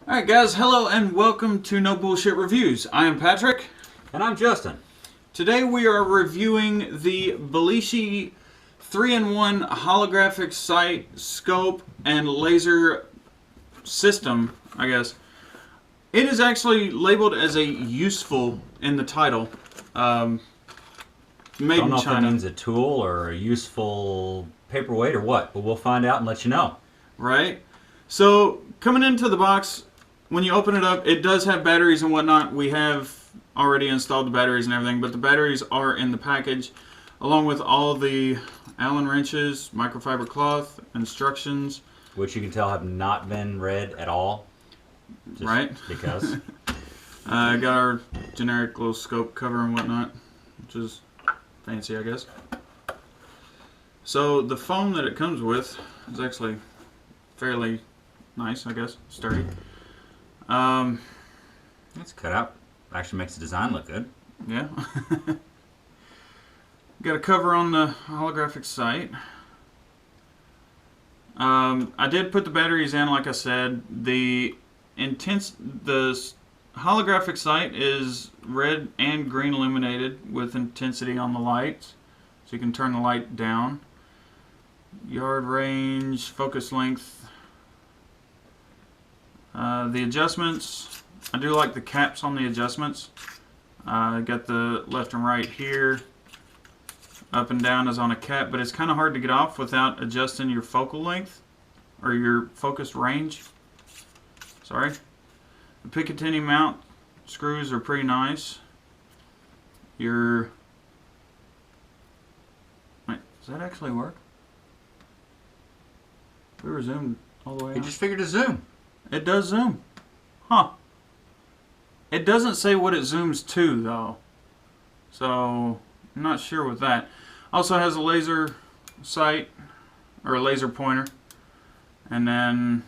Alright guys, hello and welcome to No Bullshit Reviews. I am Patrick. And I'm Justin. Today we are reviewing the Beileshi 3-in-1 holographic sight, scope, and laser system, I guess. It is actually labeled as a useful in the title. Made Don't know in if that China. means a tool or a useful paperweight or what, but we'll find out and let you know. Right? So, coming into the box, when you open it up, it does have batteries and whatnot. We have already installed the batteries and everything, but the batteries are in the package, along with all the Allen wrenches, microfiber cloth, instructions. Which you can tell have not been read at all. Just right? Because. Got our generic little scope cover and whatnot, which is fancy, I guess. So, the foam that it comes with is actually fairly nice, I guess. Sturdy. It's cut out. Actually makes the design look good. Yeah. Got a cover on the holographic sight. I did put the batteries in, like I said. The holographic sight is red and green illuminated with intensity on the lights, so you can turn the light down. Yard range, focus length. The adjustments, I do like the caps on the adjustments. Got the left and right here. Up and down is on a cap, but it's kind of hard to get off without adjusting your focal length or your focus range. Sorry. The Picatinny mount screws are pretty nice. Wait, does that actually work? We were zoomed all the way You out. just figured to zoom. It does zoom. Huh. It doesn't say what it zooms to, though. So, I'm not sure with that. Also has a laser sight, or a laser pointer. And then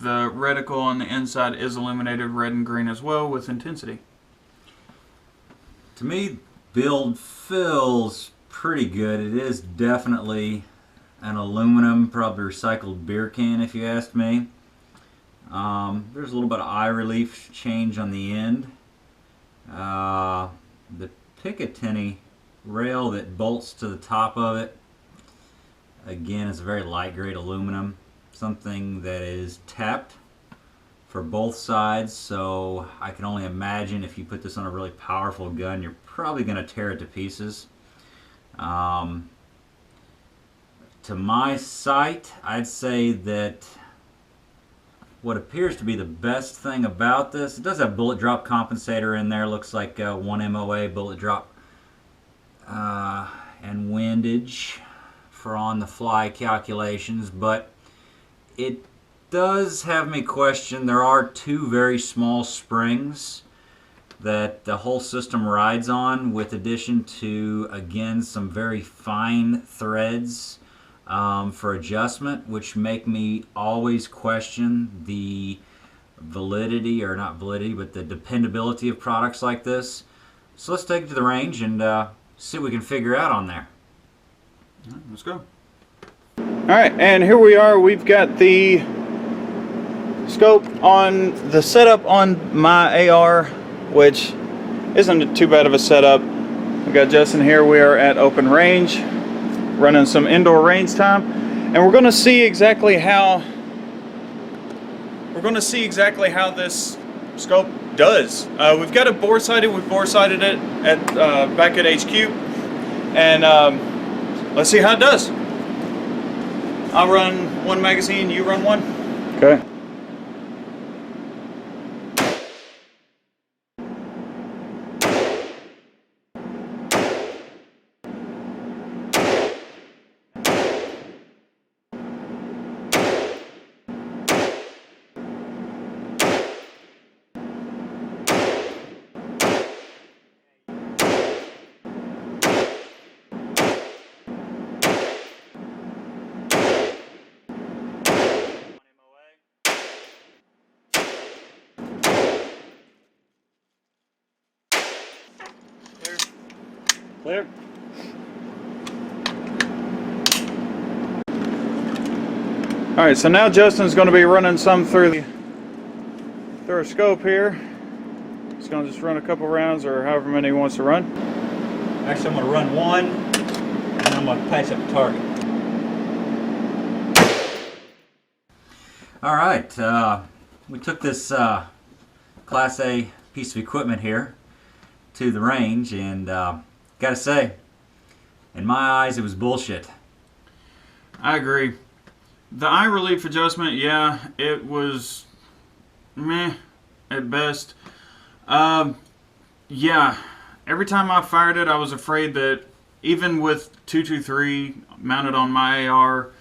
the reticle on the inside is illuminated red and green as well with intensity. To me, build feels pretty good. It is definitely an aluminum, probably recycled beer can if you asked me. There's a little bit of eye relief change on the end. The Picatinny rail that bolts to the top of it, again, is a very light grade aluminum. Something that is tapped for both sides, so I can only imagine if you put this on a really powerful gun, you're probably going to tear it to pieces. To my sight, I'd say that what appears to be the best thing about this, it does have bullet drop compensator in there. Looks like 1 MOA bullet drop and windage for on the fly calculations, but it does have me question. There are two very small springs that the whole system rides on, with addition to, again, some very fine threads for adjustment, which make me always question the validity, or not validity, but the dependability of products like this. So let's take it to the range and see what we can figure out on there. All right, let's go. Alright, and here we are. We've got the scope on the setup on my AR, which isn't too bad of a setup. We've got Justin here. We are at open range, running some indoor range time, and we're going to see exactly how this scope does. We've got it bore sighted. We bore sighted it at back at HQ, and let's see how it does. I'll run one magazine, you run one. Okay. Clear. Alright, so now Justin's going to be running some through the throw a scope here. It's going to just run a couple rounds or however many he wants to run. Actually, I'm going to run one, and then I'm going to patch up the target. All right, we took this Class A piece of equipment here to the range, and gotta say, in my eyes, it was bullshit. I agree. The eye relief adjustment, yeah, it was meh at best. Yeah, every time I fired it, I was afraid that even with 223 mounted on my AR,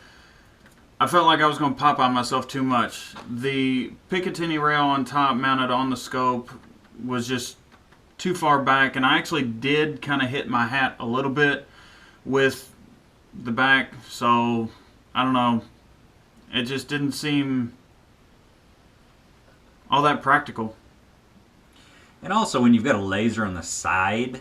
I felt like I was going to pop on myself too much. The Picatinny rail on top mounted on the scope was just too far back, and I actually did kind of hit my hat a little bit with the back, so I don't know. It just didn't seem all that practical. And also, when you've got a laser on the side,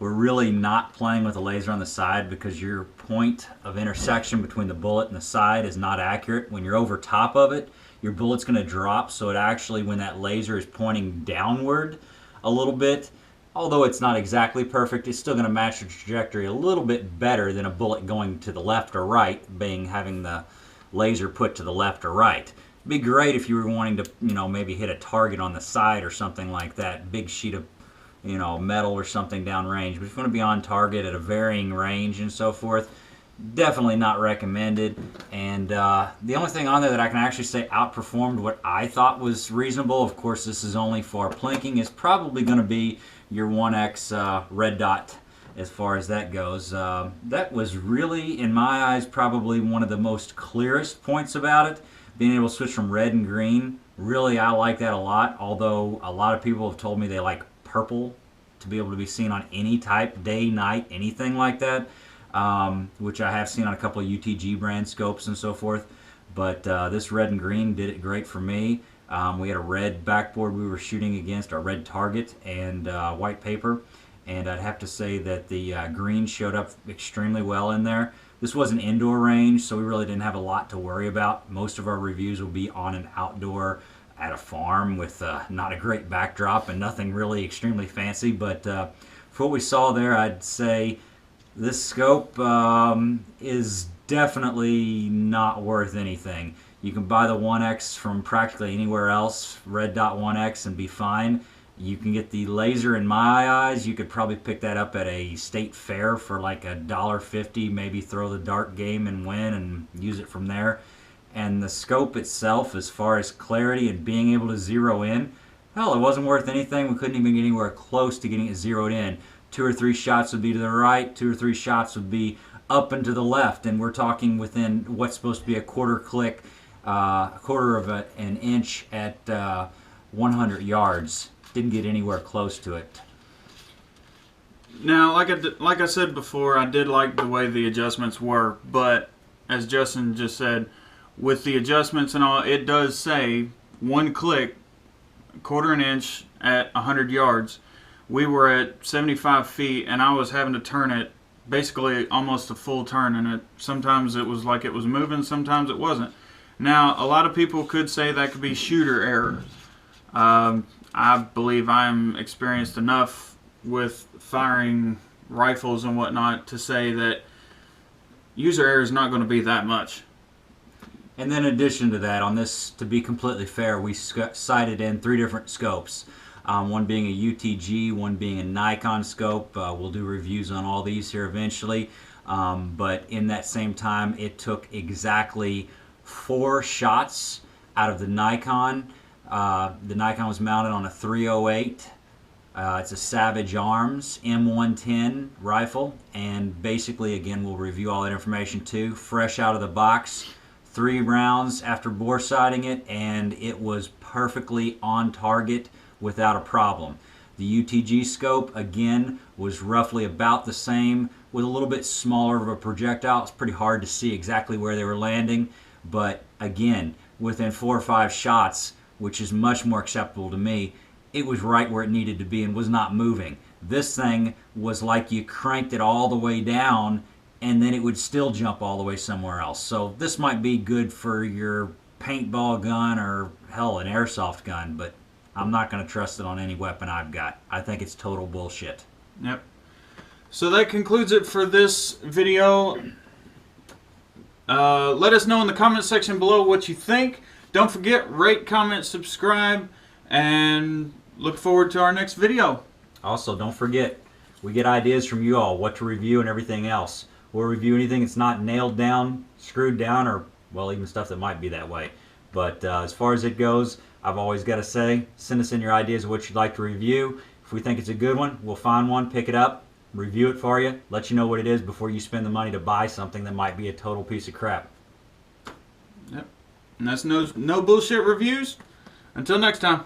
we're really not playing with a laser on the side because your point of intersection between the bullet and the side is not accurate. When you're over top of it, your bullet's going to drop, so it actually, when that laser is pointing downward a little bit, although it's not exactly perfect, it's still going to match the trajectory a little bit better than a bullet going to the left or right, having the laser put to the left or right. It'd be great if you were wanting to, maybe hit a target on the side or something like that, big sheet of, metal or something downrange. But if you want to be on target at a varying range and so forth, definitely not recommended. And the only thing on there that I can actually say outperformed what I thought was reasonable, of course this is only for plinking, is probably going to be your 1X red dot as far as that goes. That was really, in my eyes, probably one of the most clearest points about it. Being able to switch from red and green, really I like that a lot, although a lot of people have told me they like purple to be able to be seen on any type, day, night, anything like that, which I have seen on a couple of UTG brand scopes and so forth. But this red and green did it great for me. We had a red backboard we were shooting against, our red target, and white paper. And I'd have to say that the green showed up extremely well in there. This was an indoor range, so we really didn't have a lot to worry about. Most of our reviews will be on an outdoor at a farm with not a great backdrop and nothing really extremely fancy. But for what we saw there, I'd say this scope is definitely not worth anything. You can buy the 1X from practically anywhere else, red dot 1X, and be fine. You can get the laser, in my eyes, you could probably pick that up at a state fair for like $1.50, maybe throw the dart game and win and use it from there. And the scope itself, as far as clarity and being able to zero in, hell, it wasn't worth anything. We couldn't even get anywhere close to getting it zeroed in. 2 or 3 shots would be to the right, 2 or 3 shots would be up and to the left, and we're talking within what's supposed to be a quarter click, a quarter of an inch at 100 yards. Didn't get anywhere close to it. Now, like I said before, I did like the way the adjustments were, but as Justin just said, with the adjustments and all, it does say 1 click, quarter an inch at 100 yards. We were at 75 feet, and I was having to turn it basically almost a full turn, and sometimes it was like it was moving, sometimes it wasn't. Now, a lot of people could say that could be shooter error. I believe I'm experienced enough with firing rifles and whatnot to say that user error is not going to be that much. And then in addition to that, on this, to be completely fair, we sighted in 3 different scopes. One being a UTG, one being a Nikon scope. We'll do reviews on all these here eventually. But in that same time, it took exactly 4 shots out of the Nikon. The Nikon was mounted on a 308. It's a Savage Arms M110 rifle, and basically, again, we'll review all that information too. Fresh out of the box, 3 rounds after bore sighting it, and it was perfectly on target without a problem. The UTG scope, again, was roughly about the same with a little bit smaller of a projectile. It's pretty hard to see exactly where they were landing, but again, within 4 or 5 shots, which is much more acceptable to me, it was right where it needed to be and was not moving. This thing was like you cranked it all the way down and then it would still jump all the way somewhere else. So this might be good for your paintball gun or hell, an airsoft gun, but I'm not going to trust it on any weapon I've got. I think it's total bullshit. Yep. So that concludes it for this video. Let us know in the comment section below what you think. Don't forget, rate, comment, subscribe, and look forward to our next video. Also, don't forget, we get ideas from you all, what to review and everything else. We'll review anything that's not nailed down, screwed down, or, well, even stuff that might be that way. But as far as it goes, I've always got to say, send us in your ideas of what you'd like to review. If we think it's a good one, we'll find one, pick it up, review it for you, let you know what it is before you spend the money to buy something that might be a total piece of crap. Yep. And that's no bullshit reviews. Until next time.